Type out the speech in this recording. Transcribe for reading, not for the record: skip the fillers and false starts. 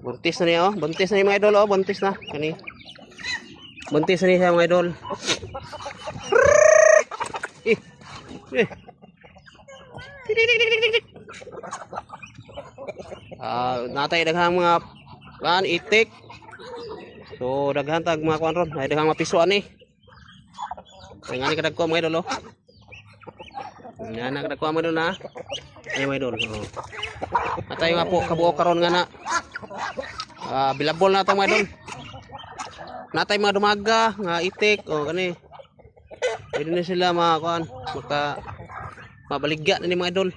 Buntis na niya oh. Buntis na niya mga idol oh. Buntis na. Kani. Buntis na niya mga idol. Eh. Eh. Natay daghang mga kan itik. So daghan tag mga kuan ron. Ay daghang mapisuan ni. Ngani kadag ko mga idol oh. Yan na kadag ko mga idol na. Ay mga idol. Oh. Atay nga po kabuo karon nga na. Bilabol na ta mga idol. Natay mga dumaga nga itik o kani. Pwede na sila mga kuan mabaligya na ni mga idol.